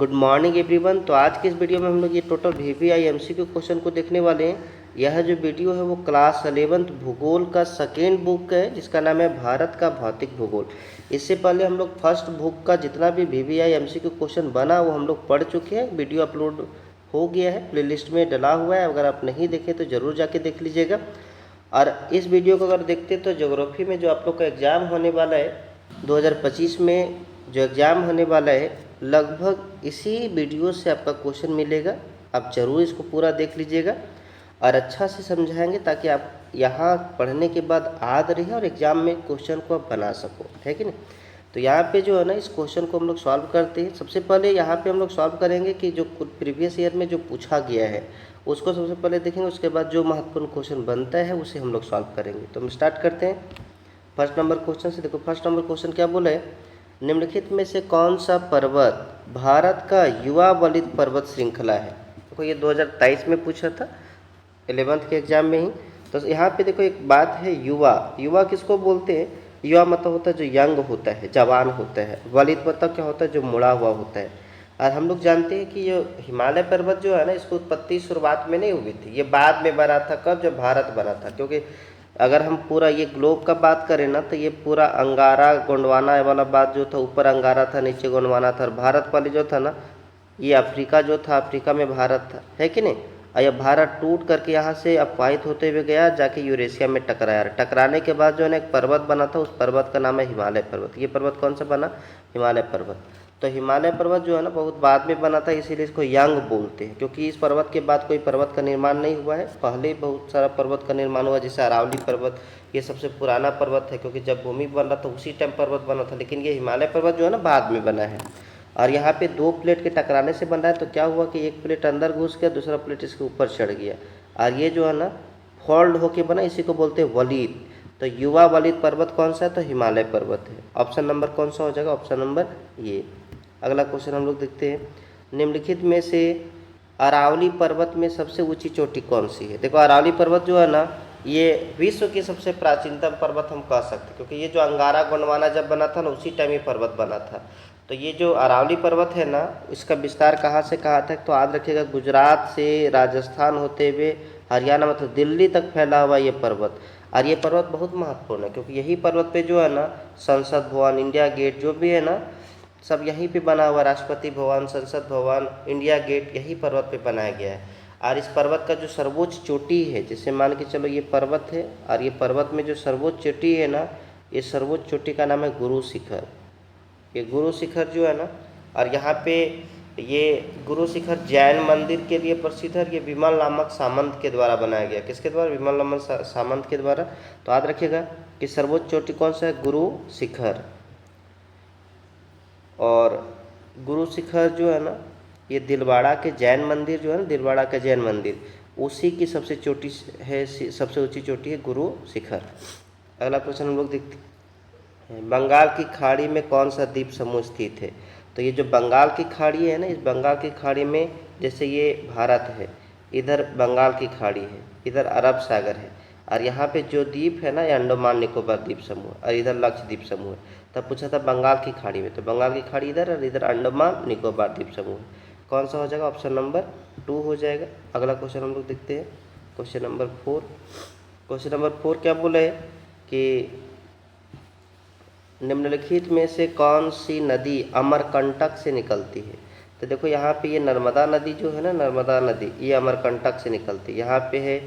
Good morning everyone. तो आज के इस वीडियो में हम लोग ये टोटल वीवीआई एमसीक्यू क्वेश्चन को देखने वाले हैं। यह जो वीडियो है वो क्लास 11th भूगोल का सेकेंड बुक है जिसका नाम है भारत का भौतिक भूगोल। इससे पहले हम लोग फर्स्ट बुक का जितना भी वीवीआई एमसीक्यू क्वेश्चन बना वो हम लोग पढ़ चुके हैं। वीडियो अपलोड हो गया है, प्लेलिस्ट में डला हुआ है। अगर आप नहीं देखें तो ज़रूर जाके देख लीजिएगा। और इस वीडियो को अगर देखते तो ज्योग्राफी में जो आप लोग का एग्ज़ाम होने वाला है 2025 में जो एग्ज़ाम होने वाला है लगभग इसी वीडियो से आपका क्वेश्चन मिलेगा। आप ज़रूर इसको पूरा देख लीजिएगा और अच्छा से समझाएंगे ताकि आप यहाँ पढ़ने के बाद याद रहे और एग्ज़ाम में क्वेश्चन को आप बना सको, है कि नहीं। तो यहाँ पे जो है ना इस क्वेश्चन को हम लोग सॉल्व करते हैं। सबसे पहले यहाँ पे हम लोग सॉल्व करेंगे कि जो प्रीवियस ईयर में जो पूछा गया है उसको सबसे पहले देखेंगे, उसके बाद जो महत्वपूर्ण क्वेश्चन बनता है उसे हम लोग सॉल्व करेंगे। तो हम स्टार्ट करते हैं फर्स्ट नंबर क्वेश्चन से। देखो फर्स्ट नंबर क्वेश्चन क्या बोला है, निम्नलिखित में से कौन सा पर्वत भारत का युवा वलित पर्वत श्रृंखला है। देखो ये 2023 में पूछा था 11th के एग्जाम में ही। तो यहाँ पे देखो एक बात है, युवा युवा किसको बोलते हैं। युवा मतलब होता है जो यंग होता है, जवान होता है। वलित मतलब क्या होता है, जो मुड़ा हुआ होता है। और हम लोग जानते हैं कि जो हिमालय पर्वत जो है ना इसको उत्पत्ति शुरुआत में नहीं हुई थी, ये बाद में बना था। कब, जब भारत बना था। क्योंकि अगर हम पूरा ये ग्लोब का बात करें ना तो ये पूरा अंगारा गोंडवाना वाला बात जो था, ऊपर अंगारा था नीचे गोंडवाना था। और भारत वाले जो था ना ये अफ्रीका जो था, अफ्रीका में भारत था, है कि नहीं। और यह भारत टूट करके यहाँ से अपवाहित होते हुए गया, जाके यूरेशिया में टकराया। टकराने के बाद जो है ना एक पर्वत बना था, उस पर्वत का नाम है हिमालय पर्वत। ये पर्वत कौन सा बना, हिमालय पर्वत। तो हिमालय पर्वत जो है ना बहुत बाद में बना था, इसीलिए इसको यंग बोलते हैं। क्योंकि इस पर्वत के बाद कोई पर्वत का निर्माण नहीं हुआ है, पहले बहुत सारा पर्वत का निर्माण हुआ। जैसे अरावली पर्वत, ये सबसे पुराना पर्वत है क्योंकि जब भूमि बन रहा था उसी टाइम पर्वत बना था। लेकिन ये हिमालय पर्वत जो है ना बाद में बना है। और यहाँ पे दो प्लेट के टकराने से बन रहा है। तो क्या हुआ कि एक प्लेट अंदर घुस गया, दूसरा प्लेट इसके ऊपर चढ़ गया और ये जो है ना फोल्ड होके बना, इसी को बोलते हैं वलित। तो युवा वलित पर्वत कौन सा है, तो हिमालय पर्वत है। ऑप्शन नंबर कौन सा हो जाएगा, ऑप्शन नंबर ये। अगला क्वेश्चन हम लोग देखते हैं, निम्नलिखित में से अरावली पर्वत में सबसे ऊंची चोटी कौन सी है। देखो अरावली पर्वत जो है ना ये विश्व की सबसे प्राचीनतम पर्वत हम कह सकते हैं। क्योंकि ये जो अंगारा गोंडवाना जब बना था ना उसी टाइम ये पर्वत बना था। तो ये जो अरावली पर्वत है ना इसका विस्तार कहाँ से कहाँ तक, तो याद रखिएगा गुजरात से राजस्थान होते हुए हरियाणा मतलब दिल्ली तक फैला हुआ ये पर्वत। और ये पर्वत बहुत महत्वपूर्ण है क्योंकि यही पर्वत पे जो है ना संसद भवन, इंडिया गेट जो भी है ना सब यहीं पे बना हुआ। राष्ट्रपति भवन, संसद भवन, इंडिया गेट यही पर्वत पे बनाया गया है। और इस पर्वत का जो सर्वोच्च चोटी है, जैसे मान के चलो ये पर्वत है और ये पर्वत में जो सर्वोच्च चोटी है ना, ये सर्वोच्च चोटी का नाम है गुरु शिखर। ये गुरु शिखर जो है ना, और यहाँ पे ये गुरु शिखर जैन मंदिर के लिए प्रसिद्ध है। ये विमल नामक सामंत के द्वारा बनाया गया। किसके द्वारा, विमल नामक सामंत के द्वारा। तो याद रखिएगा कि सर्वोच्च चोटी कौन सा है, गुरु शिखर। और गुरु शिखर जो है ना ये दिलवाड़ा के जैन मंदिर जो है ना, दिलवाड़ा का जैन मंदिर उसी की सबसे चोटी है, सबसे ऊंची चोटी है गुरु शिखर। अगला क्वेश्चन हम लोग देखते हैं, बंगाल की खाड़ी में कौन सा द्वीप समूह स्थित है। तो ये जो बंगाल की खाड़ी है ना, इस बंगाल की खाड़ी में जैसे ये भारत है, इधर बंगाल की खाड़ी है, इधर अरब सागर है। और यहाँ पे जो द्वीप है ना ये अंडमान निकोबार द्वीप समूह और इधर लक्षद्वीप समूह है। तब पूछा था बंगाल की खाड़ी में, तो बंगाल की खाड़ी इधर और इधर अंडमान निकोबार द्वीप समूह। कौन सा हो जाएगा, ऑप्शन नंबर 2 हो जाएगा। अगला क्वेश्चन हम लोग देखते हैं, क्वेश्चन नंबर 4। क्वेश्चन नंबर 4 क्या बोला है कि निम्नलिखित में से कौन सी नदी अमरकंटक से निकलती है। तो देखो यहाँ पे ये नर्मदा नदी जो है ना, नर्मदा नदी ये अमरकंटक से निकलती है। यहाँ पे है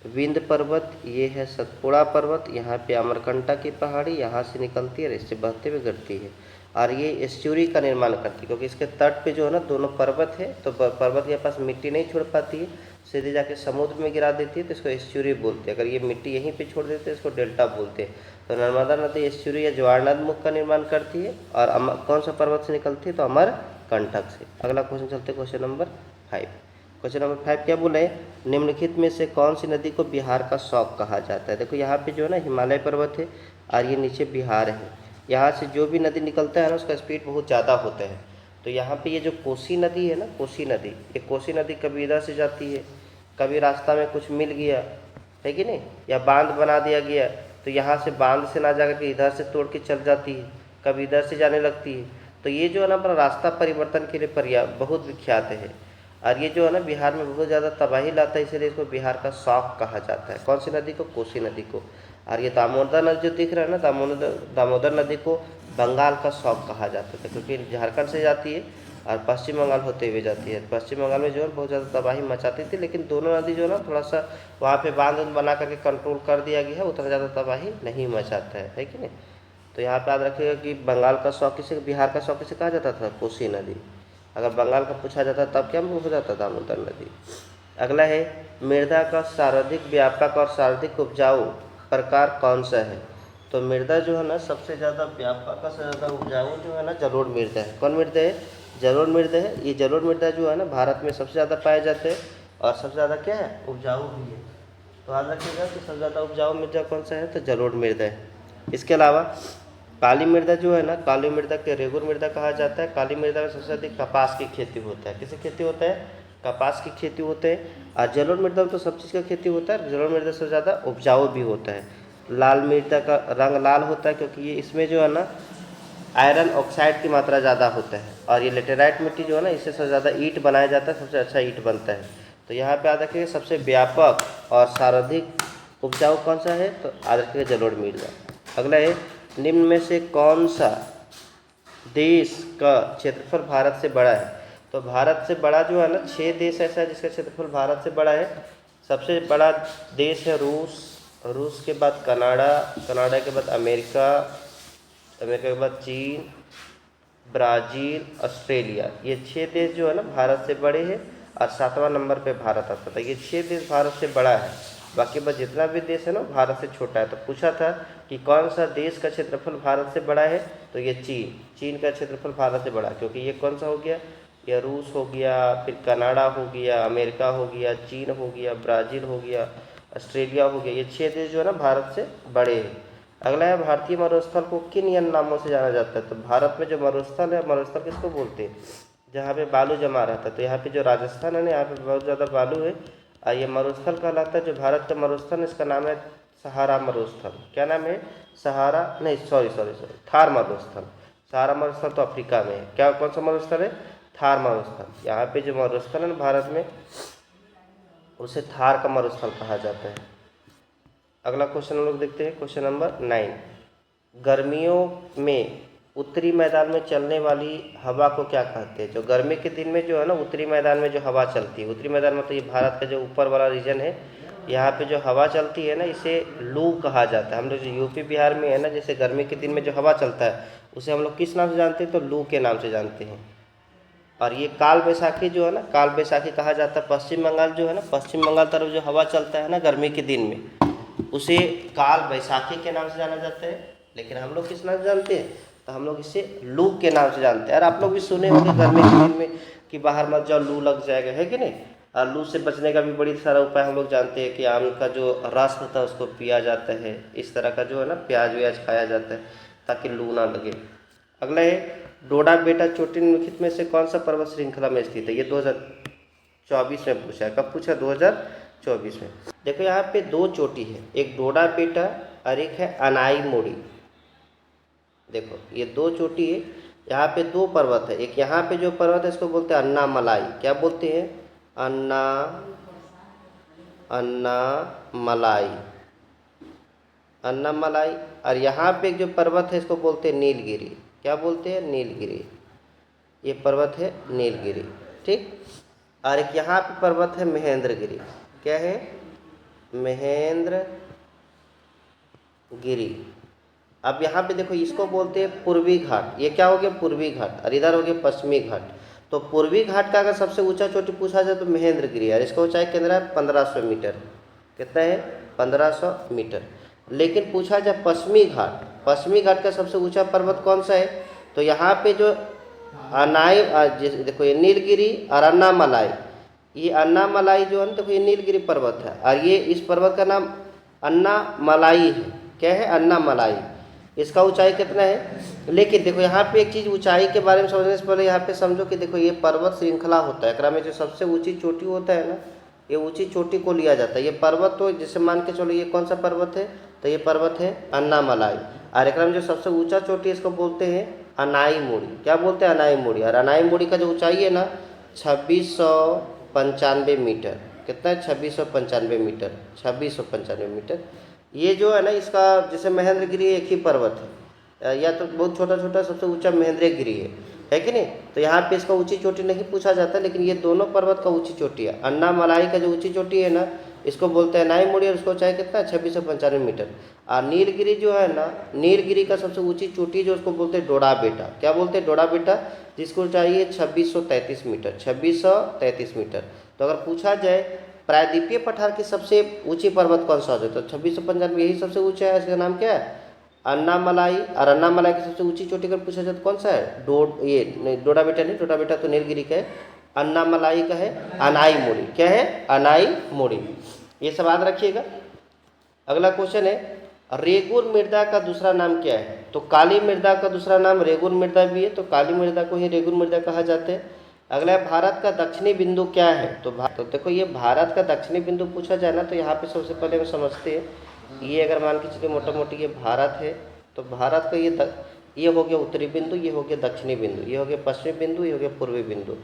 विंध्य पर्वत, ये है सतपुड़ा पर्वत, यहाँ पे अमरकंटक की पहाड़ी यहाँ से निकलती है और इससे बहते हुए गिरती है। और ये एस्चुरी का निर्माण करती है क्योंकि इसके तट पे जो है ना दोनों पर्वत है, तो पर्वत के पास मिट्टी नहीं छोड़ पाती है, सीधे जाके समुद्र में गिरा देती है, तो इसको एस्चुरी बोलते हैं। अगर ये मिट्टी यहीं पे छोड़ देते हैं इसको डेल्टा बोलते हैं। तो नर्मदा नदी एस्चुरी या ज्वारनद मुख का निर्माण करती है और कौन सा पर्वत से निकलती है, तो अमरकंटक से। अगला क्वेश्चन चलते क्वेश्चन नंबर 5। क्वेश्चन नंबर 5 क्या बोला है, निम्नलिखित में से कौन सी नदी को बिहार का शौक कहा जाता है। देखो यहाँ पे जो है ना हिमालय पर्वत है और ये नीचे बिहार है। यहाँ से जो भी नदी निकलता है ना उसका स्पीड बहुत ज़्यादा होता है। तो यहाँ पे ये जो कोसी नदी है ना, कोसी नदी, ये कोसी नदी कभी इधर से जाती है, कभी रास्ता में कुछ मिल गया है कि नहीं, या बांध बना दिया गया तो यहाँ से बांध से ना जाकर के इधर से तोड़ के चल जाती है, कभी इधर से जाने लगती है। तो ये जो है ना अपना रास्ता परिवर्तन के लिए बहुत विख्यात है। और ये जो है ना बिहार में बहुत ज़्यादा तबाही लाता है, इसलिए इसको बिहार का शौक कहा जाता है। कौन सी नदी को? कोसी नदी को। और ये दामोदर नदी जो दिख रहा है ना, दामोदर नदी को बंगाल का शौक कहा जाता था, क्योंकि झारखंड से जाती है और पश्चिम बंगाल होते हुए जाती है। पश्चिम बंगाल में जो है बहुत ज़्यादा तबाही मचाती थी, लेकिन दोनों नदी जो है ना थोड़ा सा वहाँ पे बांध बना करके कंट्रोल कर दिया गया है, उतना ज़्यादा तबाही नहीं मचाता है कि नहीं। तो यहाँ पे याद रखिएगा कि बंगाल का शौक किसे, बिहार का शौक किसे कहा जाता था? कोसी नदी। अगर बंगाल का पूछा जाता तब क्या हो जाता? दामोदर नदी। अगला है, मृदा का सर्वाधिक व्यापक और सर्वाधिक उपजाऊ प्रकार कौन सा है? तो मृदा जो है ना सबसे ज़्यादा व्यापक और सबसे ज़्यादा उपजाऊ जो है ना जलोढ़ मृदा है। कौन मृदा है? जलोढ़ मृदा है। ये जलोढ़ मृदा जो है ना भारत में सबसे ज़्यादा पाए जाते हैं और सबसे ज़्यादा क्या है? उपजाऊ भी है। तो याद रखिएगा कि सबसे ज़्यादा उपजाऊ मृदा कौन सा है? तो जलोढ़ मृदा है। इसके अलावा काली मृदा जो है ना, काली मृदा के रेगुर मृदा कहा जाता है। काली मृदा में सबसे अधिक कपास की खेती होता है। किसकी खेती होता है? कपास की खेती होते है। और जलोढ़ मृदा में तो सब चीज़ का खेती होता है। जलोढ़ मृदा सबसे ज़्यादा उपजाऊ भी होता है। लाल मृदा का रंग लाल होता है क्योंकि ये इसमें जो है ना आयरन ऑक्साइड की मात्रा ज़्यादा होता है। और ये लेटेराइट मिट्टी जो है ना इससे सबसे ज़्यादा ईंट बनाया जाता है, सबसे अच्छा ईंट बनता है। तो यहाँ पे याद रखिए सबसे व्यापक और सर्वाधिक उपजाऊ कौन सा है? तो याद रखिए जलोढ़ मृदा। अगला है, निम्न में से कौन सा देश का क्षेत्रफल भारत से बड़ा है? तो भारत से बड़ा जो है ना 6 देश ऐसा है जिसका क्षेत्रफल भारत से बड़ा है। सबसे बड़ा देश है रूस, रूस के बाद कनाडा, कनाडा के बाद अमेरिका, अमेरिका के बाद चीन, ब्राज़ील, ऑस्ट्रेलिया। ये 6 देश जो है ना भारत से बड़े हैं और 7वां नंबर पे भारत आता था। ये 6 देश भारत से बड़ा है, बाकी बस जितना भी देश है ना भारत से छोटा है। तो पूछा था कि कौन सा देश का क्षेत्रफल भारत से बड़ा है? तो ये चीन का क्षेत्रफल भारत से बड़ा, क्योंकि ये कौन सा हो गया? ये रूस हो गया, फिर कनाडा हो गया, अमेरिका हो गया, चीन हो गया, ब्राज़ील हो गया, ऑस्ट्रेलिया हो गया। ये 6 देश जो है ना भारत से बड़े हैं। अगला है, भारतीय मरुस्थल को किन नामों से जाना जाता है? तो भारत में जो मरुस्थल है, मरुस्थल किसको बोलते हैं? जहाँ पे बालू जमा रहता है। तो यहाँ पे जो राजस्थान है ना, यहाँ पे बहुत ज़्यादा बालू है और ये मरुस्थल कहलाता है। जो भारत का मरुस्थल है इसका नाम है सहारा मरुस्थल। क्या नाम है? सहारा नहीं, सॉरी, थार मरुस्थल। सहारा मरुस्थल तो अफ्रीका में है। क्या, कौन सा मरुस्थल है? थार मरुस्थल। यहाँ पे जो मरुस्थल है ना भारत में उसे थार का मरुस्थल कहा जाता है। अगला क्वेश्चन हम लोग देखते हैं, क्वेश्चन नंबर 9। गर्मियों में उत्तरी मैदान में चलने वाली हवा को क्या कहते हैं? जो गर्मी के दिन में जो है ना उत्तरी मैदान में जो हवा चलती है, उत्तरी मैदान में तो ये भारत का जो ऊपर वाला रीजन है, यहाँ पे जो हवा चलती है ना इसे लू कहा जाता है। हम लोग जो यूपी बिहार में है ना, जैसे गर्मी के दिन में जो हवा चलता है उसे हम लोग किस नाम से जानते हैं? तो लू के नाम से जानते हैं। और ये काल बैसाखी जो है ना, काल बैसाखी कहा जाता है। पश्चिम बंगाल जो है ना, पश्चिम बंगाल तरफ जो हवा चलता है ना गर्मी के दिन में उसे काल बैसाखी के नाम से जाना जाता है। लेकिन हम लोग किस नाम से जानते हैं? तो हम लोग इसे लू के नाम से जानते हैं। और आप लोग भी सुने होंगे गर्मी के दिन में कि बाहर मत जाओ, लू लग जाएगा, है कि नहीं। और लू से बचने का भी बड़ी सारा उपाय हम लोग जानते हैं कि आम का जो रस होता है उसको पिया जाता है। इस तरह का जो है ना प्याज व्याज खाया जाता है ताकि लू ना लगे। अगला है, डोडा बेटा चोटी निम्नलिखित में से कौन सा पर्वत श्रृंखला में स्थित है? ये 2024 में पूछा है। कब पूछा? 2024 में। देखो यहाँ पे 2 चोटी है, एक डोडा बेटा और एक है अनाई मोड़ी। देखो ये 2 चोटी है, यहाँ पे 2 पर्वत है। एक यहाँ पे जो पर्वत है इसको बोलते हैं अन्ना मलाई। क्या बोलते हैं? अन्ना मलाई, अन्ना मलाई। और यहाँ पे जो पर्वत है इसको बोलते हैं नीलगिरी। क्या बोलते हैं? नीलगिरी। ये पर्वत है नीलगिरी, ठीक। और एक यहाँ पे पर्वत है महेंद्रगिरी। क्या है? महेंद्रगिरी। अब यहाँ पे देखो इसको बोलते हैं पूर्वी घाट। ये क्या हो गया? पूर्वी घाट। और इधर हो गया पश्चिमी घाट। तो पूर्वी घाट का अगर सबसे ऊंचा चोटी पूछा जाए तो महेंद्रगिरी है। इसका ऊंचाई केंद्र है 1500 मीटर। कितना है? 1500 मीटर। लेकिन पूछा जाए पश्चिमी घाट, पश्चिमी घाट का सबसे ऊंचा पर्वत कौन सा है? तो यहाँ पे जो अनाई, देखो ये नीलगिरी और अन्नामलाई। ये अन्नामलाई जो है ना, देखो ये नीलगिरी पर्वत है और ये इस पर्वत का नाम अन्नामलाई है। क्या है? अन्नामलाई। इसका ऊंचाई कितना है? लेकिन देखो यहाँ पे एक चीज़ ऊंचाई के बारे में समझने से पहले यहाँ पे समझो कि देखो ये पर्वत श्रृंखला होता है। एकरा में जो सबसे ऊंची चोटी होता है ना, ये ऊंची चोटी को लिया जाता है। ये पर्वत तो जैसे मान के चलो ये कौन सा पर्वत है? तो ये पर्वत है अन्नामलाई। और एकरा में जो सबसे ऊंचा चोटी इसको बोलते हैं अनाईमुड़ी, क्या बोलते हैं अनाईमुड़ी। और अनाईमुड़ी का जो ऊंचाई है ना 2695 मीटर। कितना है 2695 मीटर, 2695 मीटर। ये जो है ना इसका जैसे महेंद्रगिरी एक ही पर्वत है, या तो बहुत छोटा छोटा सबसे ऊंचा महेंद्रगिरी है कि नहीं। तो यहाँ पे इसका ऊंची चोटी नहीं पूछा जाता, लेकिन ये दोनों पर्वत का ऊंची चोटी है। अन्नामलाई का जो ऊंची चोटी है ना इसको बोलते हैं अनाईमुड़ी, और उसको ऊंचाई कितना है 2695 मीटर। और नीलगिरी जो है ना, नीलगिरी का सबसे ऊंची चोटी जो उसको बोलते हैं डोडा बेटा। क्या बोलते हैं डोडा बेटा, जिसको चाहिए 2633 मीटर, 2633 मीटर। तो अगर पूछा जाए प्रायद्वीपीय पठार की सबसे ऊंची पर्वत कौन सा हो, तो 2695 यही सबसे ऊंचा है। इसका नाम क्या है अन्नामलाई। और अन्नामलाई की सबसे ऊंची चोटी अगर पूछा जाए तो कौन सा है डोडा बेटा नहीं, डोडा बेटा तो नीलगिरी का है। अन्नामलाई का है अनाईमुड़ी। क्या है अनाईमुड़ी, ये सब याद रखिएगा। अगला क्वेश्चन है रेगुन मृदा का दूसरा नाम क्या है। तो काली मृदा का दूसरा नाम रेगुन मृदा भी है, तो काली मृदा को ही रेगुन मृदा कहा जाता है। अगला है भारत का दक्षिणी बिंदु क्या है। तो देखो ये भारत का दक्षिणी बिंदु पूछा जाए ना, तो यहाँ पे सबसे पहले हम समझते हैं ये अगर मान के चलिए मोटा मोटी ये भारत है, तो भारत का ये हो गया उत्तरी बिंदु, ये हो गया दक्षिणी बिंदु, ये हो गया पश्चिमी बिंदु, ये हो गया पूर्वी बिंदु।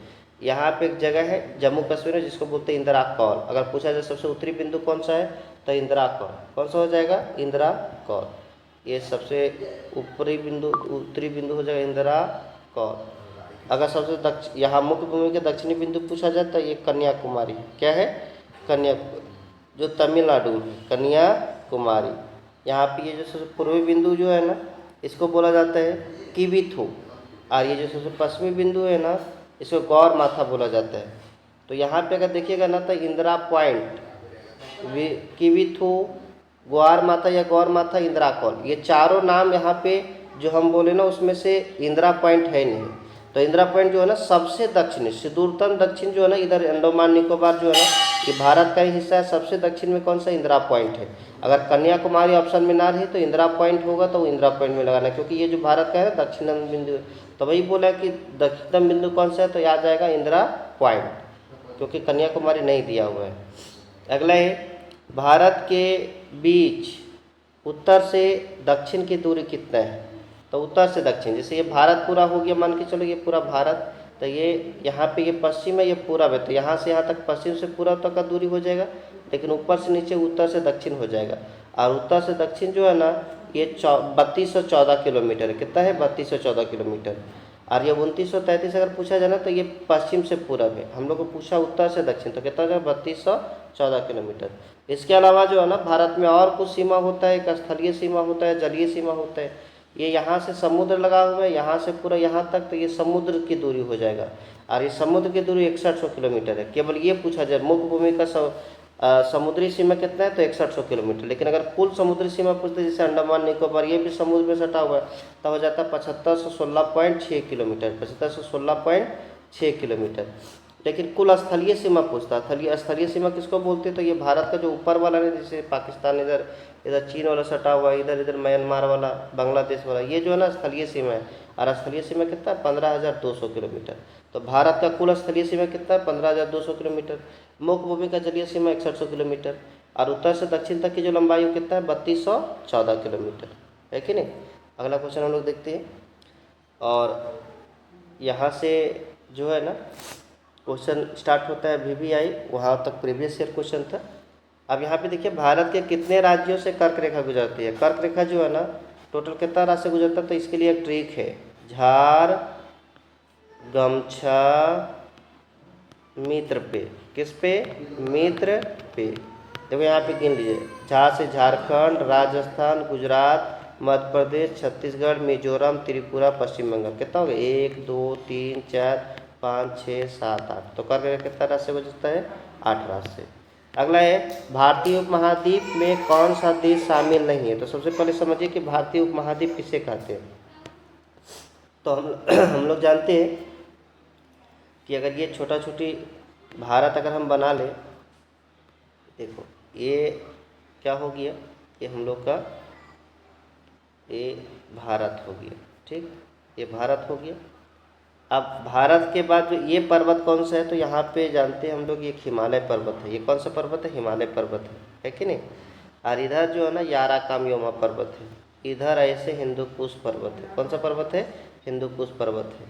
यहाँ पे एक जगह है जम्मू कश्मीर में जिसको बोलते हैं इंदिरा कौल। अगर पूछा जाए सबसे उत्तरी बिंदु कौन सा है, तो इंदिरा कौल। कौन सा हो जाएगा इंदिरा कौल। ये सबसे ऊपरी बिंदु उत्तरी बिंदु हो जाएगा इंदिरा कौल। अगर सबसे यहाँ मुख्य भूमि के दक्षिणी बिंदु पूछा जाए तो ये कन्याकुमारी। क्या है जो तमिलनाडु में कन्याकुमारी। यहाँ पे ये जो सबसे पूर्वी बिंदु जो है ना इसको बोला जाता है किबिथु। और ये जो सबसे पश्चिमी बिंदु है ना इसको गौर माथा बोला जाता है। तो यहाँ पे अगर देखिएगा ना तो इंदिरा पॉइंट, किबिथु, ग्वार माथा या गौर माथा, इंदिरा कौल, ये चारों नाम यहाँ पे जो हम बोले ना उसमें से इंदिरा पॉइंट है नहीं। तो इंदिरा पॉइंट जो है ना सबसे दक्षिण सुदूरतम दक्षिण जो है ना इधर अंडमान निकोबार जो है ना ये भारत का ही हिस्सा है। सबसे दक्षिण में कौन सा इंदिरा पॉइंट है। अगर कन्याकुमारी ऑप्शन में ना रही तो इंदिरा पॉइंट होगा, तो इंदिरा पॉइंट में लगाना, क्योंकि ये जो भारत का है ना दक्षिणतम बिंदु। तो वही बोला कि दक्षिणतम बिंदु कौन सा है, तो याद जाएगा इंदिरा पॉइंट, क्योंकि कन्याकुमारी नहीं दिया हुआ है। अगला है भारत के बीच उत्तर से दक्षिण की दूरी कितना है। तो उत्तर से दक्षिण जैसे ये भारत पूरा हो गया, मान के चलो ये पूरा भारत, तो ये यहाँ पे ये पश्चिम है, ये पूरब है, तो यहाँ से यहाँ तक पश्चिम से पूरब तक का दूरी हो जाएगा। लेकिन ऊपर से नीचे उत्तर से दक्षिण हो जाएगा। और उत्तर से दक्षिण जो है ना ये 3214 किलोमीटर है। कितना है 3214 किलोमीटर। और ये 2933 अगर पूछा जाए ना तो ये पश्चिम से पूरब है। हम लोग को पूछा उत्तर से दक्षिण, तो कितना हो जाएगा 3214 किलोमीटर। इसके अलावा जो है ना भारत में और कुछ सीमा होता है, एक स्थलीय सीमा होता है, जलीय सीमा होता है। ये यहाँ से समुद्र लगा हुआ है, यहाँ से पूरा यहाँ तक, तो ये समुद्र की दूरी हो जाएगा। और ये समुद्र की दूरी 6100 किलोमीटर है। केवल ये पूछा जाए मुख्य भूमि का समुद्री सीमा कितना है, तो 6100 किलोमीटर। लेकिन अगर कुल समुद्री सीमा पूछते जैसे अंडमान निकोबार ये भी समुद्र में सटा हुआ है, तो हो जाता है 7516.6 किलोमीटर, 7516.6 किलोमीटर। लेकिन कुल स्थलीय सीमा पूछता है। स्थलीय सीमा किसको बोलते हैं, तो ये भारत का जो ऊपर वाला है, जैसे पाकिस्तान इधर इधर चीन वाला सटा हुआ है, इधर इधर म्यांमार वाला, बांग्लादेश वाला, ये जो है ना स्थलीय सीमा है। और स्थलीय सीमा कितना है 15200 किलोमीटर। तो भारत का कुल स्थलीय सीमा कितना है 15200 किलोमीटर। मुख्य भूमि का जलीय सीमा 6100 किलोमीटर। और उत्तर से दक्षिण तक की जो लंबाई वो कितना है 3214 किलोमीटर, है कि नहीं। अगला क्वेश्चन हम लोग देखते हैं। और यहाँ से जो है ना क्वेश्चन स्टार्ट होता है VVI, वहाँ तक प्रीवियस ईयर क्वेश्चन था। अब यहाँ पे देखिए भारत के कितने राज्यों से कर्क रेखा गुजरती है। कर्क रेखा जो है ना टोटल कितना राज्य से गुजरता है, तो इसके लिए एक ट्रिक है, झार गमछा मित्र पे। किस पे, मित्र पे। देखो यहाँ पे गिन लीजिए, झार से झारखंड, राजस्थान, गुजरात, मध्य प्रदेश, छत्तीसगढ़, मिजोरम, त्रिपुरा, पश्चिम बंगाल। कितना हो गया 1 2 3 4 5 6 7 8। तो कर्क रेखा कितना राज्य से गुजरता है 8 राज्य से। अगला है भारतीय उपमहाद्वीप में कौन सा देश शामिल नहीं है। तो सबसे पहले समझिए कि भारतीय उपमहाद्वीप किसे कहते हैं। तो हम लोग जानते हैं कि अगर ये छोटा छोटी भारत अगर हम बना ले, देखो ये क्या हो गया, ये हम लोग का ये भारत हो गया, ठीक, ये भारत हो गया। अब भारत के बाद जो ये पर्वत कौन सा है, तो यहाँ पे जानते हैं हम लोग ये हिमालय पर्वत है। ये कौन सा पर्वत है, हिमालय पर्वत है कि नहीं। और इधर जो है ना याराकाम योमा पर्वत है, इधर ऐसे हिंदू कुश पर्वत है। कौन सा पर्वत है, हिंदू कुश पर्वत है,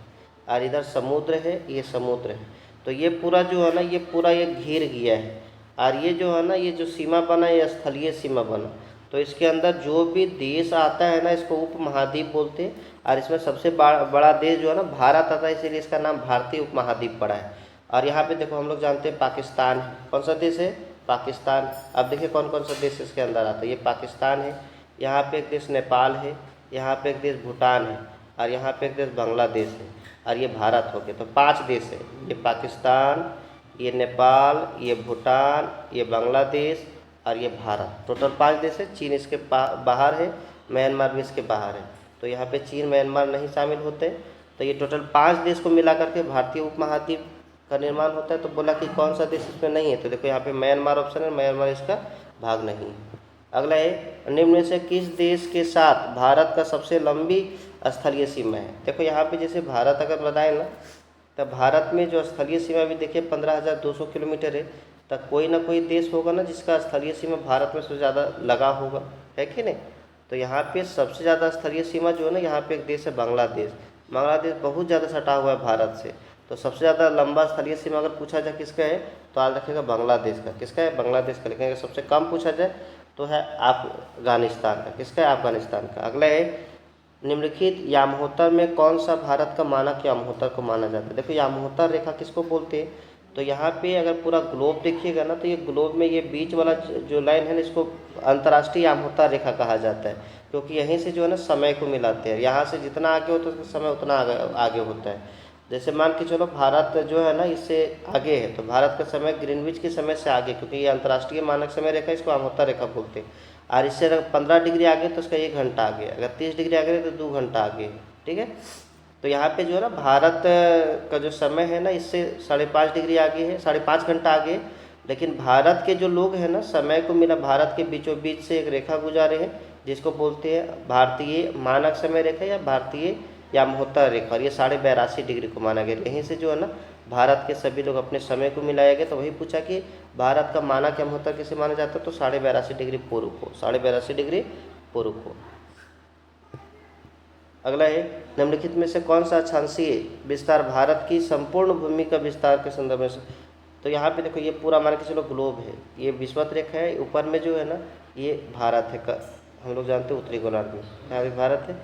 और इधर समुद्र है, ये समुद्र है। तो ये पूरा जो है ना, ये पूरा ये घिर गया है, और ये जो है ना, ये जो सीमा बना, ये स्थलीय सीमा बना। तो इसके अंदर जो भी देश आता है ना, इसको उप महाद्वीप बोलते हैं, और इसमें सबसे बड़ा देश जो है ना, भारत आता है, इसीलिए इसका नाम भारतीय उप महाद्वीप पड़ा है। और यहाँ पे देखो, हम लोग जानते हैं पाकिस्तान है, कौन सा देश है, पाकिस्तान। अब देखिए कौन कौन सा देश इसके अंदर आता है, ये पाकिस्तान है, यहाँ पे एक देश नेपाल है, यहाँ पे एक देश भूटान है, और यहाँ पे एक देश बांग्लादेश है, और ये भारत हो गया। तो 5 देश है, ये पाकिस्तान, ये नेपाल, ये भूटान, ये बांग्लादेश और ये भारत। टोटल 5 देश है। चीन इसके बाहर है, म्यांमार भी इसके बाहर है। तो यहाँ पे चीन म्यांमार नहीं शामिल होते। तो ये टोटल 5 देश को मिला करके भारतीय उपमहाद्वीप का निर्माण होता है। तो बोला कि कौन सा देश इसमें नहीं है, तो देखो यहाँ पे म्यांमार ऑप्शन है, म्यांमार इसका भाग नहीं है। अगला है, निम्न में से किस देश के साथ भारत का सबसे लंबी स्थलीय सीमा है। देखो यहाँ पे जैसे भारत अगर बताए ना, तो भारत में जो स्थलीय सीमा भी देखिए 15,200 किलोमीटर है। तो कोई ना कोई देश होगा ना जिसका स्थलीय सीमा भारत में सबसे ज़्यादा लगा होगा, है कि नहीं। तो यहाँ पे सबसे ज़्यादा स्थलीय सीमा जो है ना, यहाँ पे एक देश है बांग्लादेश। बांग्लादेश बहुत ज़्यादा सटा हुआ है भारत से। तो सबसे ज़्यादा लंबा स्थलीय सीमा अगर पूछा जाए किसका है, तो आज रखेगा बांग्लादेश का। किसका है, बांग्लादेश का लिखेंगे। सबसे कम पूछा जाए तो है अफगानिस्तान का। किसका है, अफगानिस्तान का। अगला है, निम्नलिखित यामहोतर में कौन सा भारत का मानक यामहोतर को माना जाता है। देखो यामहोतर रेखा किसको बोलते हैं, तो यहाँ पे अगर पूरा ग्लोब देखिएगा ना, तो ये ग्लोब में ये बीच वाला जो लाइन है ना, इसको अंतर्राष्ट्रीय यामहोतर रेखा कहा जाता है, क्योंकि यहीं से जो है ना समय को मिलाते हैं। यहाँ से जितना आगे होता है समय उतना आगे होता है। जैसे मान के चलो भारत जो है ना इससे आगे है, तो भारत का समय ग्रीनविच के समय से आगे, क्योंकि ये अंतर्राष्ट्रीय मानक समय रेखा, इसको यामहोतर रेखा बोलते हैं। और इससे अगर 15 डिग्री आगे तो उसका 1 घंटा आगे, अगर 30 डिग्री आगे है तो 2 घंटा आगे, ठीक है। तो यहाँ पे जो है ना भारत का जो समय है ना, इससे 5.5 डिग्री आगे है, 5.5 घंटा आगे है। लेकिन भारत के जो लोग हैं ना, समय को मिला, भारत के बीचों बीच से एक रेखा गुजारे हैं जिसको बोलते हैं भारतीय मानक समय रेखा या भारतीय यामहोतर रेखा। और ये 82.5 डिग्री को माना गया। यहीं से जो है ना भारत के सभी लोग अपने समय को मिलाया गया। तो वही पूछा कि भारत का मानक यामहोतर किसे माना जाता है, तो 82.5 डिग्री पूर्व को, 82.5 डिग्री पूर्व को। अगला है, निम्नलिखित में से कौन सा अक्षांशीय विस्तार भारत की संपूर्ण भूमि का विस्तार के संदर्भ में। तो यहाँ पे देखो, ये पूरा मान के चलो ग्लोब है, ये विषुवत रेखा है, ऊपर में जो है ना ये भारत है, हम लोग जानते हैं उत्तरी गोलार्ध में यहाँ भी भारत है।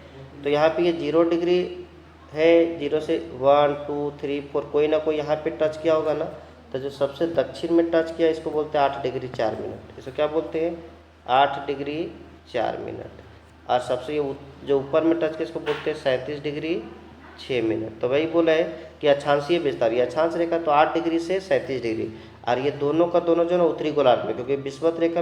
तो यहाँ पे ये 0 डिग्री है, 0 से 1 2 3 4 कोई ना कोई यहाँ पे टच किया होगा ना। तो जो सबसे दक्षिण में टच किया इसको बोलते हैं 8 डिग्री 4 मिनट। इसको क्या बोलते हैं, 8 डिग्री 4 मिनट। और सबसे जो ऊपर में टच किया इसको बोलते हैं 37 डिग्री 6 मिनट। तो वही बोला है कि अक्षांशीय विस्तार, ये अक्षांश रेखा तो 8 डिग्री से 37 डिग्री, और ये दोनों का दोनों जो है ना उत्तरी गोलार्ध में, क्योंकि विषुवत रेखा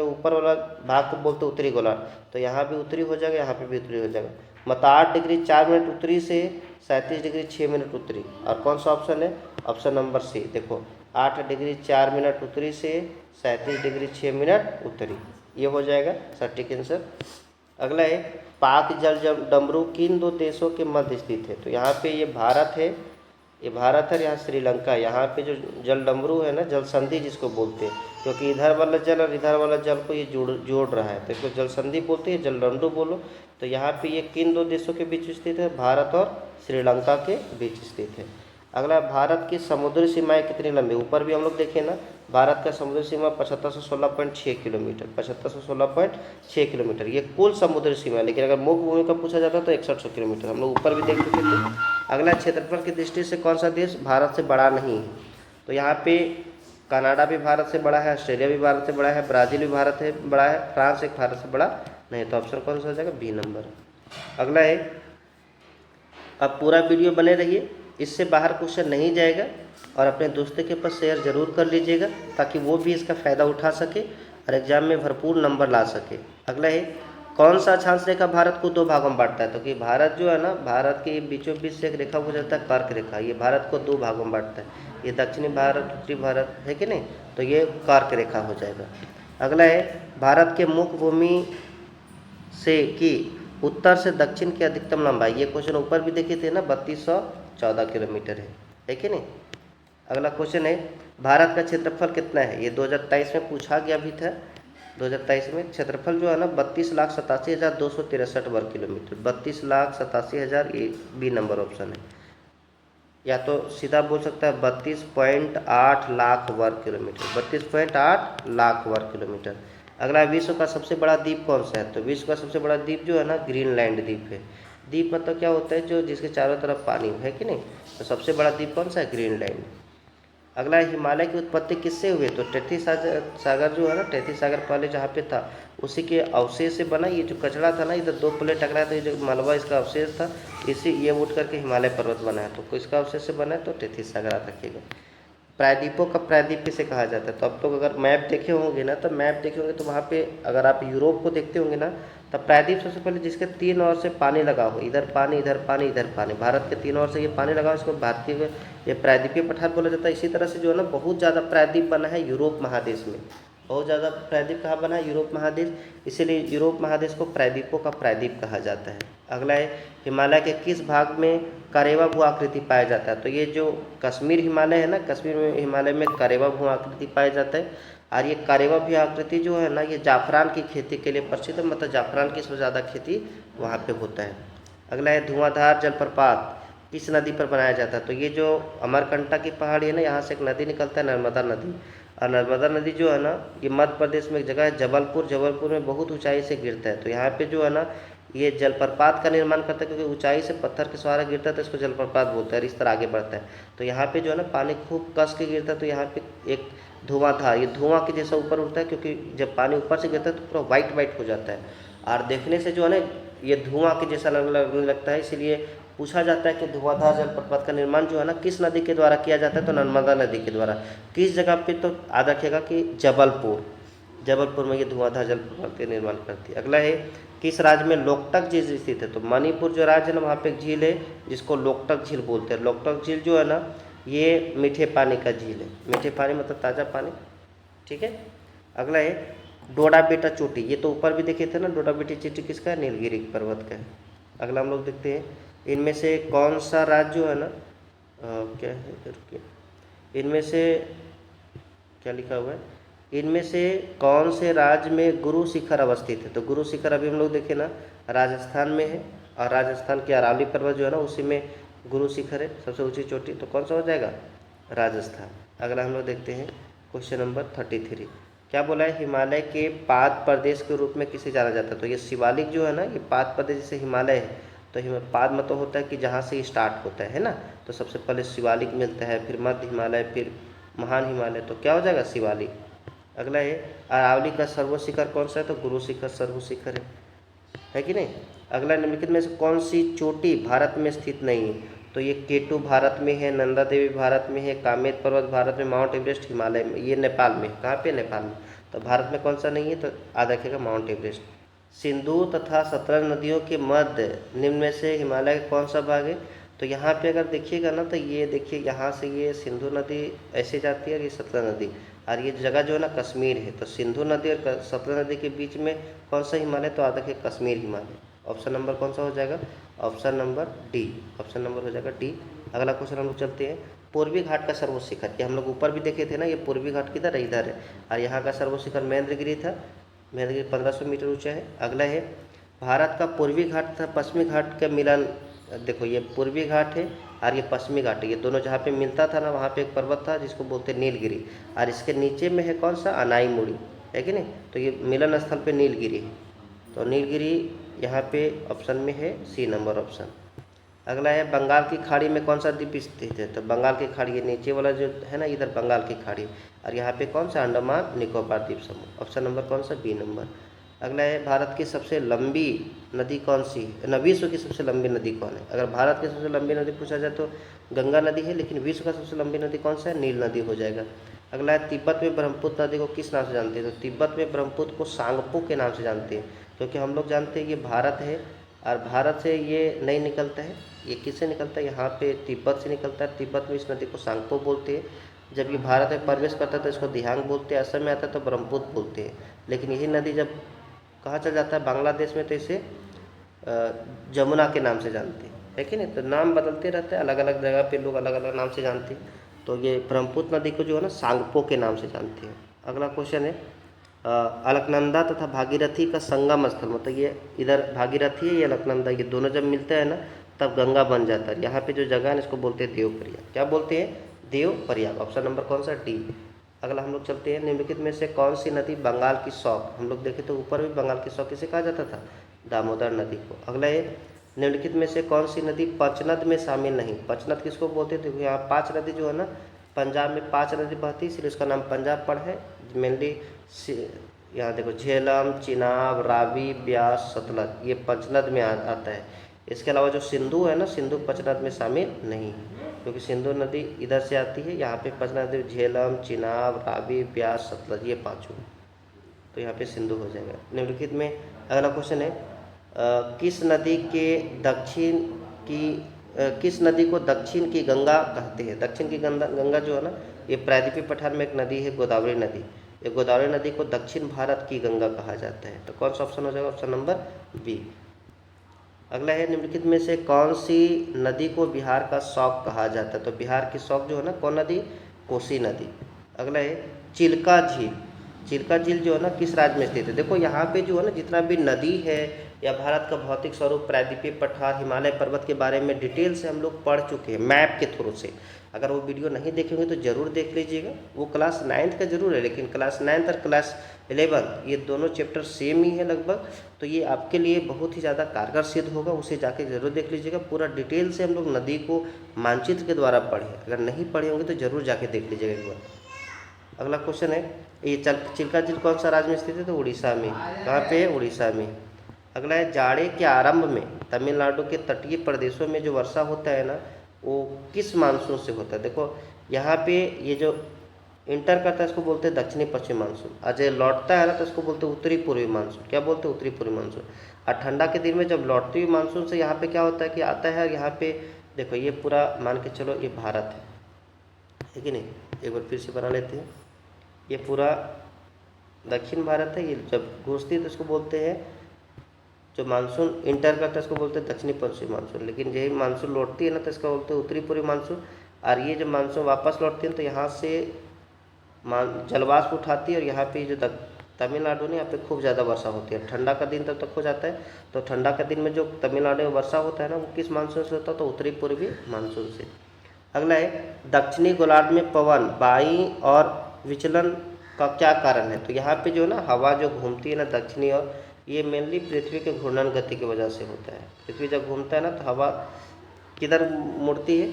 ऊपर वाला भाग को बोलते हैं उत्तरी गोलार्ध। तो यहाँ भी उत्तरी हो जाएगा, यहाँ पे भी उत्तरी हो जाएगा। मतलब 8 डिग्री 4 मिनट उत्तरी से 37 डिग्री 6 मिनट उत्तरी। और कौन सा ऑप्शन है, ऑप्शन नंबर सी। देखो 8 डिग्री 4 मिनट उत्तरी से 37 डिग्री 6 मिनट उत्तरी, ये हो जाएगा सटीक आंसर। अगला है, पाक जल डमरू किन 2 देशों के मध्य स्थित है। तो यहाँ पे ये भारत है, ये भारत है, यहाँ श्रीलंका। यहाँ पे जो जल डमरू है ना, जल संधि जिसको बोलते हैं, क्योंकि इधर वाला जल और इधर वाला जल को ये जोड़ रहा है, तो इसको जल संधि बोलते हैं, जल डमरू बोलो। तो यहाँ पे ये किन 2 देशों के बीच स्थित है, भारत और श्रीलंका के बीच स्थित है। अगला, भारत की समुद्री सीमाएं कितनी लंबी। ऊपर भी हम लोग देखें ना, भारत का समुद्री सीमा 7516.6 किलोमीटर, 7516.6 किलोमीटर ये कुल समुद्री सीमा। लेकिन अगर मुख्य भूमि का पूछा जाता तो 6100 किलोमीटर, हम लोग ऊपर भी देख चुके थे। अगला, क्षेत्रफल की दृष्टि से कौन सा देश भारत से बड़ा नहीं है। तो यहाँ पे कनाडा भी भारत से बड़ा है, ऑस्ट्रेलिया भी भारत से बड़ा है, ब्राज़ील भी भारत से बड़ा है, फ्रांस एक भारत से बड़ा नहीं। तो ऑप्शन कौन सा हो जाएगा, बी नंबर। अगला है, अब पूरा वीडियो बने रहिए, इससे बाहर क्वेश्चन नहीं जाएगा, और अपने दोस्तों के पास शेयर जरूर कर लीजिएगा ताकि वो भी इसका फ़ायदा उठा सके और एग्जाम में भरपूर नंबर ला सके। अगला है, कौन सा अक्षांश रेखा भारत को 2 भागों में बांटता है। तो कि भारत जो है ना, भारत के बीचों बीच से एक रेखा गुजरता है, कर्क रेखा, ये भारत को 2 भागों में बांटता है। ये दक्षिणी भारत, उत्तरी भारत है कि नहीं, तो ये कर्क रेखा हो जाएगा। अगला है, भारत के मुख्य भूमि से कि उत्तर से दक्षिण की अधिकतम लंबाई। ये क्वेश्चन ऊपर भी देखे थे ना, 3214 किलोमीटर है कि नहीं। अगला क्वेश्चन है, भारत का क्षेत्रफल कितना है। ये 2023 में पूछा गया भी था, 2023 में क्षेत्रफल जो है ना 32,87,263 वर्ग किलोमीटर, 32,87,000, ये बी नंबर ऑप्शन है। या तो सीधा बोल सकता है 32.8 लाख वर्ग किलोमीटर, 32.8 लाख वर्ग किलोमीटर। अगला विश्व का सबसे बड़ा द्वीप कौन सा है? तो विश्व का सबसे बड़ा द्वीप जो है ना ग्रीनलैंड द्वीप है। द्वीप मतलब क्या होता है? जो जिसके चारों तरफ पानी है कि नहीं। तो सबसे बड़ा द्वीप कौन सा है? ग्रीनलैंड। अगला हिमालय की उत्पत्ति किससे हुई? तो टेथी सागर जो है ना, टेथी सागर पहले जहाँ पे था उसी के अवशेष से बना। ये जो कचरा था ना, इधर दो प्लेट टकराया था, ये जो मलबा इसका अवशेष था, इसी ये उठ करके हिमालय पर्वत बना है। तो किसका अवशेष से बना है? तो टेथी सागर याद रखिएगा। प्रायद्वीपों का प्रायद्वीप किसे कहा जाता है? तो आप लोग अगर मैप देखे होंगे ना, तो मैप देखे होंगे तो वहाँ पे अगर आप यूरोप को देखते होंगे ना, तब प्रायद्वीप सबसे पहले जिसके तीन ओर से पानी लगा हो, इधर पानी इधर पानी इधर पानी, भारत के तीन ओर से ये पानी लगा हो, इसको भारतीय ये प्रायद्वीपीय पठार बोला जाता है। इसी तरह से जो है ना बहुत ज़्यादा प्रायद्वीप बना है यूरोप महादेश में, बहुत ज़्यादा प्रायद्वीप कहाँ बना है? यूरोप महादेश, इसीलिए यूरोप महादेश को प्रायद्वीपों का प्रायद्वीप कहा जाता है। अगला है हिमालय के किस भाग में करेवा भू आकृति पाया जाता है? तो ये जो कश्मीर हिमालय है ना, कश्मीर में हिमालय में करेवा भू आकृति पाया जाता है। और ये करेवा भू आकृति जो है ना, ये जाफरान की खेती के लिए प्रसिद्ध है, मतलब जाफरान की सबसे ज़्यादा खेती वहाँ पे होता है। अगला है धुआंधार जलप्रपात किस नदी पर बनाया जाता है? तो ये जो अमरकंटक की पहाड़ी है ना, यहाँ से एक नदी निकलता है, नर्मदा नदी। और नर्मदा नदी जो है ना, ये मध्य प्रदेश में एक जगह है जबलपुर, जबलपुर में बहुत ऊंचाई से गिरता है। तो यहाँ पे जो है ना, ये जलप्रपात का निर्माण करता है, क्योंकि ऊंचाई से पत्थर के सहारा गिरता है तो इसको जलप्रपात बोलते हैं। और इस तरह आगे बढ़ता है तो यहाँ पे जो है ना पानी खूब कस के गिरता है। तो यहाँ पे एक धुआंधार, ये धुआं के जैसा ऊपर उठता है, क्योंकि जब पानी ऊपर से गिरता है तो पूरा वाइट वाइट हो जाता है, और देखने से जो है ना ये धुआं के जैसा लगने लगता है। इसलिए पूछा जाता है कि धुआंधार जलप्रपात का निर्माण जो है ना किस नदी के द्वारा किया जाता है? तो नर्मदा नदी के द्वारा। किस जगह पे? तो याद रखिएगा कि जबलपुर, जबलपुर में ये धुआंधार जलप्रपात का निर्माण करती है। अगला है किस राज्य में लोकटक झील स्थित है? तो मणिपुर जो राज्य है ना, वहाँ पे एक झील है जिसको लोकटक झील बोलते हैं। लोकटक झील जो है ना, ये मीठे पानी का झील है। मीठे पानी मतलब ताज़ा पानी, ठीक है। अगला है डोडा बेटा चोटी, ये तो ऊपर भी देखे थे ना, डोडा बेटा चोटी किसका है? नीलगिरी पर्वत का है। अगला हम लोग देखते हैं इनमें से कौन सा राज्य जो है ना, क्या है इधर, इनमें से क्या लिखा हुआ है, इनमें से कौन से राज्य में गुरु शिखर अवस्थित है? तो गुरु शिखर अभी हम लोग देखें ना राजस्थान में है, और राजस्थान के अरावली पर्वत जो है ना उसी में गुरु शिखर है, सबसे ऊंची चोटी। तो कौन सा हो जाएगा? राजस्थान। अगला हम लोग देखते हैं क्वेश्चन नंबर 33, क्या बोला है? हिमालय के पाद प्रदेश के रूप में किसे जाना जाता है? तो ये शिवालिक जो है ना, ये पाद प्रदेश जैसे हिमालय है, तो पाद मतलब होता है कि जहाँ से स्टार्ट होता है ना, तो सबसे पहले शिवालिक मिलता है, फिर मध्य हिमालय, फिर महान हिमालय, तो क्या हो जाएगा? शिवालिक। अगला है अरावली का सर्व शिखर कौन सा है? तो गुरु शिखर सर्व शिखर है कि नहीं। अगला निम्नलिखित में से कौन सी चोटी भारत में स्थित नहीं है? तो ये केटू भारत में है, नंदा देवी भारत में है, कामेत पर्वत भारत में, माउंट एवरेस्ट हिमालय में, ये नेपाल में। कहाँ पे? नेपाल में। तो भारत में कौन सा नहीं है? तो याद रखिएगा माउंट एवरेस्ट। सिंधु तथा सतलज नदियों के मध्य निम्न में से हिमालय का कौन सा भाग है? तो यहाँ पे अगर देखिएगा ना, तो ये देखिए यहाँ से ये सिंधु नदी ऐसे जाती है और ये सतलज नदी, और ये जगह जो है ना कश्मीर है। तो सिंधु नदी और सतलज नदी के बीच में कौन सा हिमालय? तो याद रखिए कश्मीर हिमालय। ऑप्शन नंबर कौन सा हो जाएगा? Option number D, option number हो जाएगा डी। अगला क्वेश्चन हम लोग चलते हैं पूर्वी घाट का सर्वोच्च शिखर, ये हम लोग ऊपर भी देखे थे ना, ये पूर्वी घाट किधर है? इधर है। और यहाँ का सर्वोच्च शिखर महेंद्रगिरी था, महेंद्रगिरी 1500 मीटर ऊंचा है। अगला है भारत का पूर्वी घाट तथा पश्चिमी घाट का मिलन, देखो ये पूर्वी घाट है और ये पश्चिमी घाट है, ये दोनों जहाँ पे मिलता था ना, वहाँ पे एक पर्वत था जिसको बोलते हैं नीलगिरी, और इसके नीचे में है कौन सा? अनाईमुड़ी, है कि नहीं। तो ये मिलन स्थल पे नीलगिरी है, तो नीलगिरी यहाँ पे ऑप्शन में है सी नंबर ऑप्शन। अगला है बंगाल की खाड़ी में कौन सा द्वीप स्थित है? तो बंगाल की खाड़ी, ये नीचे वाला जो है ना, इधर बंगाल की खाड़ी, और यहाँ पे कौन सा? अंडमान निकोबार द्वीप समूह। ऑप्शन नंबर कौन सा? B number. अगला है भारत की सबसे लंबी नदी कौन सी है? विश्व की सबसे लंबी नदी कौन है? अगर भारत की सबसे लंबी नदी पूछा जाए तो गंगा नदी है, लेकिन विश्व का सबसे लंबी नदी कौन सा है? नील नदी हो जाएगा। अगला है तिब्बत में ब्रह्मपुत्र नदी को किस नाम से जानते हैं? तो तिब्बत में ब्रह्मपुत्र को सांगपो के नाम से जानते हैं, क्योंकि हम लोग जानते हैं ये भारत है, और भारत से ये नहीं निकलता है, ये किससे निकलता है? यहाँ पे तिब्बत से निकलता है। तिब्बत में इस नदी को सांगपो बोलते हैं। जब ये भारत में प्रवेश करता है तो इसको दिहांग बोलते हैं, असम में आता है तो ब्रह्मपुत्र बोलते हैं। लेकिन यही नदी जब कहाँ चल जाता है? बांग्लादेश में, तो इसे जमुना के नाम से जानते हैं, है कि नहीं। तो नाम बदलते रहते हैं, अलग अलग जगह पे लोग अलग अलग नाम से जानते हैं। तो ये ब्रह्मपुत्र नदी को जो है ना सांगपो के नाम से जानते हैं। अगला क्वेश्चन है अलकनंदा तथा भागीरथी का संगम स्थल, मतलब ये इधर भागीरथी है, ये अलकनंदा, ये दोनों जब मिलते हैं ना तब गंगा बन जाता है। यहाँ पे जो जगह है इसको बोलते हैं देवप्रयाग। क्या बोलते हैं? देवप्रयाग। ऑप्शन नंबर कौन सा? डी। अगला हम लोग चलते हैं, निम्नलिखित में से कौन सी नदी बंगाल की सौक, हम लोग देखें तो ऊपर भी बंगाल की सौक किसे कहा जाता था? दामोदर नदी को। अगला है, निम्नलिखित में से कौन सी नदी पंचनद में शामिल नहीं? पंचनद किसको बोलते थे? यहाँ 5 नदी जो है ना, पंजाब में 5 नदी बहती है, इसलिए उसका नाम पंजाब पड़ है। मेनली यहाँ देखो, झेलम, चिनाब, रावी, ब्यास, सतलज, ये पंचनद में आता है। इसके अलावा जो सिंधु है ना, सिंधु पंचनद में शामिल नहीं है, क्योंकि सिंधु नदी इधर से आती है। यहाँ पे पंचनद नदी झेलम, चिनाब, रावी, ब्यास, सतलज, ये 5, तो यहाँ पे सिंधु हो जाएगा। निम्नलिखित में अगला क्वेश्चन है, किस नदी को दक्षिण की गंगा कहते हैं? दक्षिण की गंगा जो है ना, ये प्रायद्वीपीय पठार में एक नदी है, गोदावरी नदी। ये गोदावरी नदी को दक्षिण भारत की गंगा कहा जाता है। तो कौन सा ऑप्शन हो जाएगा? Option number B. अगला है, निम्नलिखित में से कौन सी नदी को बिहार का शौक कहा जाता है? तो बिहार की शौक जो है ना, कौन नदी? कोसी नदी। अगला है, चिल्का झील। चिल्का झील जो है ना, किस राज्य में स्थित है? देखो यहाँ पे जो है ना, जितना भी नदी है या भारत का भौतिक स्वरूप, प्रायद्वीपीय पठार, हिमालय पर्वत के बारे में डिटेल से हम लोग पढ़ चुके हैं मैप के थ्रू से। अगर वो वीडियो नहीं देखेंगे तो ज़रूर देख लीजिएगा। वो क्लास 9th का जरूर है, लेकिन क्लास 9th और क्लास 11 ये दोनों चैप्टर सेम ही है लगभग, तो ये आपके लिए बहुत ही ज़्यादा कारगर सिद्ध होगा। उसे जाके जरूर देख लीजिएगा। पूरा डिटेल से हम लोग नदी को मानचित्र के द्वारा पढ़े। अगर नहीं पढ़े होंगे तो ज़रूर जाके देख लीजिएगा एक बार। अगला क्वेश्चन है, ये चिल्का झील कौन सा राज्य में स्थित है? तो उड़ीसा में। कहाँ पे है? उड़ीसा में। अगला है, जाड़े के आरंभ में तमिलनाडु के तटीय प्रदेशों में जो वर्षा होता है ना, वो किस मानसून से होता है? देखो यहाँ पे ये जो इंटर करता है इसको बोलते हैं दक्षिणी पश्चिमी मानसून, और जो लौटता है ना तो इसको बोलते हैं उत्तरी पूर्वी मानसून। क्या बोलते हैं? उत्तरी पूर्वी मानसून। और ठंडा के दिन में जब लौटती हुई मानसून से यहाँ पे क्या होता है कि आता है, यहाँ पे देखो ये पूरा मान के चलो ये भारत है कि नहीं, एक बार फिर से बना लेते हैं। ये पूरा दक्षिण भारत है। ये जब घुसती है तो इसको बोलते हैं, जो मानसून इंटर करता है इसको बोलते हैं दक्षिणी पश्चिमी मानसून, लेकिन यही मानसून लौटती है ना तो इसका बोलते हैं उत्तरी पूर्वी मानसून। और ये जब मानसून वापस लौटती है तो यहाँ से जलवाष्प उठाती है, और यहाँ पे जो तमिलनाडु में यहाँ पे खूब ज़्यादा वर्षा होती है। ठंडा का दिन तब तक हो जाता है, तो ठंडा का दिन में जो तमिलनाडु में वर्षा होता है ना, वो किस मानसून से होता है? तो उत्तरी पूर्वी मानसून से। अगला है, दक्षिणी गोलार्ध में पवन वायु और विचलन का क्या कारण है? तो यहाँ पे जो ना हवा जो घूमती है ना दक्षिणी और, ये मेनली पृथ्वी के घूर्णन गति की वजह से होता है। पृथ्वी जब घूमता है ना तो हवा किधर मुड़ती है?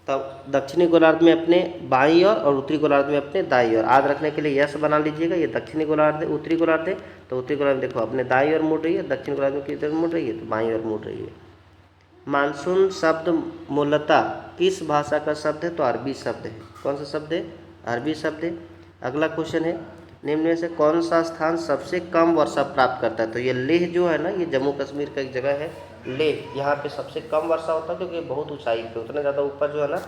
तब दक्षिणी गोलार्ध में अपने बाईं ओर और उत्तरी गोलार्ध में अपने दाईं ओर। याद रखने के लिए यस बना लीजिएगा। ये दक्षिणी गोलार्ध है, उत्तरी गोलार्ध है, तो उत्तरी गोलार्ध में देखो अपने दाईं ओर मुड़ रही है, दक्षिण गोलार्ध में किधर मुड़ रही है? तो बाईं ओर मुड़ रही है। मानसून शब्द मूलतः किस भाषा का शब्द है? तो अरबी शब्द है। कौन सा शब्द है? अरबी शब्द है। अगला क्वेश्चन है, निम्न में से कौन सा स्थान सबसे कम वर्षा प्राप्त करता है? तो ये लेह जो है ना, ये जम्मू कश्मीर का एक जगह है लेह, यहाँ पे सबसे कम वर्षा होता है क्योंकि बहुत ऊंचाई पे, उतना ज़्यादा ऊपर जो है ना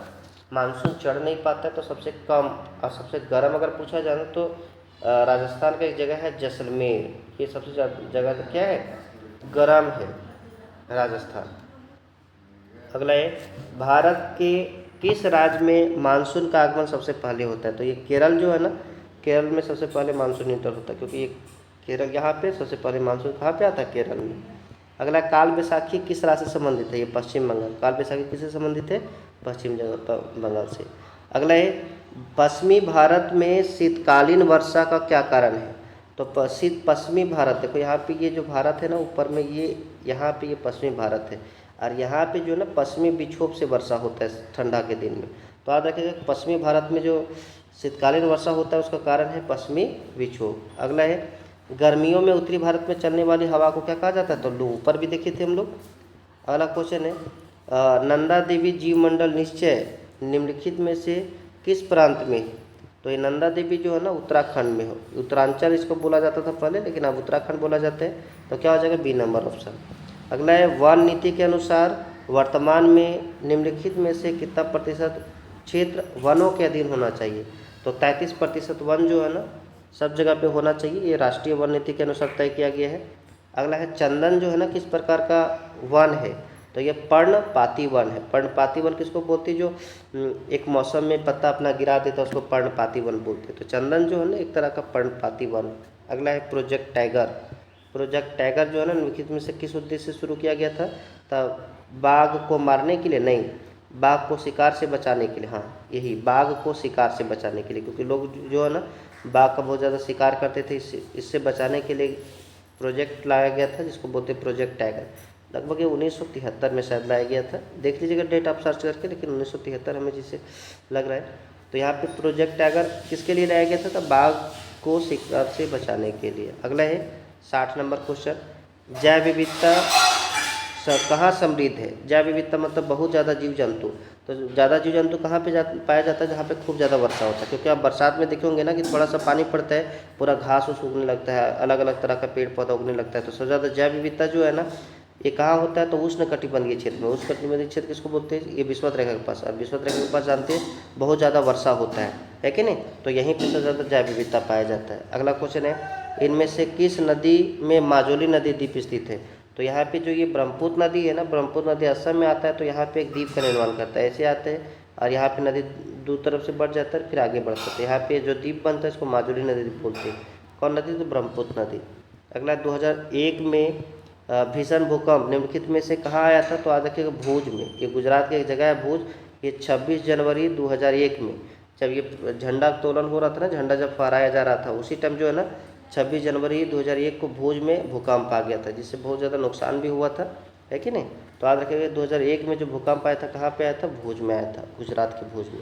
मानसून चढ़ नहीं पाता है। तो सबसे कम और सबसे गर्म अगर पूछा जाए तो राजस्थान का एक जगह है जैसलमेर, ये सबसे जगह क्या है? गर्म है राजस्थान। अगला है, भारत के किस राज्य में मानसून का आगमन सबसे पहले होता है? तो ये केरल जो है ना, केरल में सबसे पहले मानसून इंटर होता है, क्योंकि ये केरल यहाँ पे सबसे पहले मानसून कहाँ पे आता है? केरल में। अगला, काल बैसाखी किस राज्य से संबंधित है? ये पश्चिम बंगाल। काल बैसाखी किससे संबंधित है? पश्चिम बंगाल से। अगला है, पश्चिमी भारत में शीतकालीन वर्षा का क्या कारण है? तो पश्चिमी भारत, देखो यहाँ पे ये जो भारत है ना ऊपर में, ये यहाँ पे ये पश्चिमी भारत है, और यहाँ पे जो ना पश्चिमी विक्षोभ से वर्षा होता है ठंडा के दिन में। तो याद रखिएगा पश्चिमी भारत में जो शीतकालीन वर्षा होता है उसका कारण है पश्चिमी विक्षोभ। अगला है, गर्मियों में उत्तरी भारत में चलने वाली हवा को क्या कहा जाता है? तो लू, ऊपर भी देखे थे हम लोग। अगला क्वेश्चन है, नंदा देवी जीवमंडल निश्चय निम्नलिखित में से किस प्रांत में? तो ये नंदा देवी जो है ना उत्तराखंड में हो, उत्तरांचल इसको बोला जाता था पहले, लेकिन अब उत्तराखंड बोला जाता है। तो क्या हो जाएगा? B number option. अगला है, वन नीति के अनुसार वर्तमान में निम्नलिखित में से कितना प्रतिशत क्षेत्र वनों के अधीन होना चाहिए? तो 33% वन जो है ना सब जगह पे होना चाहिए, ये राष्ट्रीय वन नीति के अनुसार तय किया गया है। अगला है, चंदन जो है ना किस प्रकार का वन है? तो ये पर्णपाती वन है। पर्णपाती वन किसको बोलते हैं? जो एक मौसम में पत्ता अपना गिरा देता है उसको पर्णपाती वन बोलते हैं। तो चंदन जो है ना एक तरह का पर्णपाती वन अगला है प्रोजेक्ट टाइगर। प्रोजेक्ट टाइगर जो है ना निम्नलिखित में से किस उद्देश्य से शुरू किया गया था? बाघ को मारने के लिए नहीं, बाघ को शिकार से बचाने के लिए। हाँ, यही बाघ को शिकार से बचाने के लिए, क्योंकि लोग जो है ना बाघ का बहुत ज़्यादा शिकार करते थे, इससे बचाने के लिए प्रोजेक्ट लाया गया था जिसको बोलते हैं प्रोजेक्ट टाइगर। लगभग ये 1973 में शायद लाया गया था, देख लीजिएगा डेट आप सर्च करके, लेकिन 1973 हमें जिसे लग रहा है। तो यहाँ पे प्रोजेक्ट टाइगर किसके लिए लाया गया था? बाघ को शिकार से बचाने के लिए। अगला है 60 नंबर क्वेश्चन, जैव विविधता कहाँ समृद्ध है? जैव विविधता मतलब बहुत ज़्यादा जीव जंतु। तो ज़्यादा जीव जंतु कहाँ पे पाया जाता है? जहाँ पे खूब ज़्यादा वर्षा होता है, क्योंकि आप बरसात में देखे होंगे ना कि थोड़ा सा पानी पड़ता है, पूरा घास उस उगने लगता है, अलग अलग तरह का पेड़ पौधा उगने लगता है। तो सबसे ज़्यादा जैव विविधता जो है ना ये कहाँ होता है? तो उष्ण कटिबंधीय क्षेत्र में। उष्ण कटिबंधीय क्षेत्र किसको बोलते हैं? ये विषुवत रेखा के पास। और विषुवत रेखा के पास जानते हैं बहुत ज़्यादा वर्षा होता है कि नहीं? तो यहीं पर सबसे ज़्यादा जैव विविधता पाया जाता है। अगला क्वेश्चन है, इनमें से किस नदी में माजुली नदी द्वीप स्थित है? तो यहाँ पे जो ये ब्रह्मपुत्र नदी है ना, ब्रह्मपुत्र नदी असम में आता है, तो यहाँ पे एक द्वीप का निर्माण करता है, ऐसे आते हैं और यहाँ पे नदी दो तरफ से बढ़ जाता है, फिर आगे बढ़ सकते हैं। यहाँ पे जो द्वीप बनता है इसको माजुली नदी बोलते हैं। कौन नदी? तो ब्रह्मपुत्र नदी। अगला 2001 में भीषण भूकंप निम्नलिखित में से कहाँ आया था? तो आज देखिएगा भुज में। ये गुजरात की एक जगह है भुज। ये 26 जनवरी 2001 में जब ये झंडा उत्तोलन हो रहा था ना, झंडा जब फहराया जा रहा था, उसी टाइम जो है ना 26 जनवरी 2001 को भुज में भूकंप आ गया था, जिससे बहुत ज़्यादा नुकसान भी हुआ था, है कि नहीं? तो याद रखिएगा 2001 में जो भूकंप आया था कहाँ पे आया था? भुज में आया था, गुजरात के भुज में।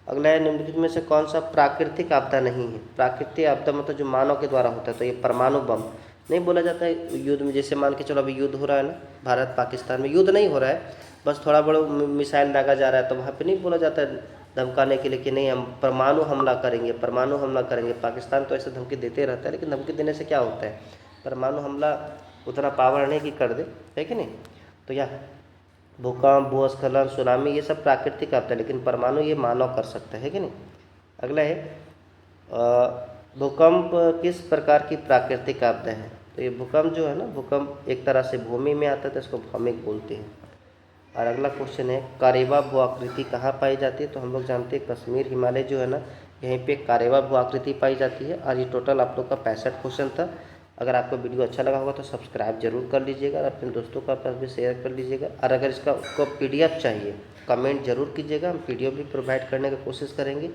अगला है, निम्नलिखित में से कौन सा प्राकृतिक आपदा नहीं है? प्राकृतिक आपदा मतलब जो मानव के द्वारा होता है, तो ये परमाणु बम नहीं बोला जाता है युद्ध में। जैसे मान के चलो अभी युद्ध हो रहा है ना, भारत पाकिस्तान में युद्ध नहीं हो रहा है, बस थोड़ा बड़ा मिसाइल दागा जा रहा है, तो वहाँ पे नहीं बोला जाता है धमकाने के लिए कि नहीं हम परमाणु हमला करेंगे, परमाणु हमला करेंगे। पाकिस्तान तो ऐसे धमकी देते रहता है, लेकिन धमकी देने से क्या होता है? परमाणु हमला उतना पावर नहीं कि कर दे, है कि नहीं? तो यह भूकंप, भूस्खलन, सुनामी ये सब प्राकृतिक आपदा है, लेकिन परमाणु ये मानव कर सकता है कि नहीं? अगला है भूकंप किस प्रकार की प्राकृतिक आपदा है? तो ये भूकंप जो है ना, भूकंप एक तरह से भूमि में आता है, तो इसको भौमिक बोलते हैं। और अगला क्वेश्चन है, कारेवा भू आकृति कहाँ पाई जाती है? तो हम लोग जानते हैं कश्मीर, हिमालय जो है ना, यहीं पे कारेवा भू आकृति पाई जाती है। और ये टोटल आप लोग का 65 क्वेश्चन था। अगर आपको वीडियो अच्छा लगा होगा तो सब्सक्राइब जरूर कर लीजिएगा और अपने दोस्तों का पास भी शेयर कर लीजिएगा। और अगर इसका आपको PDF चाहिए कमेंट जरूर कीजिएगा, हम PDF भी प्रोवाइड करने की कोशिश करेंगे।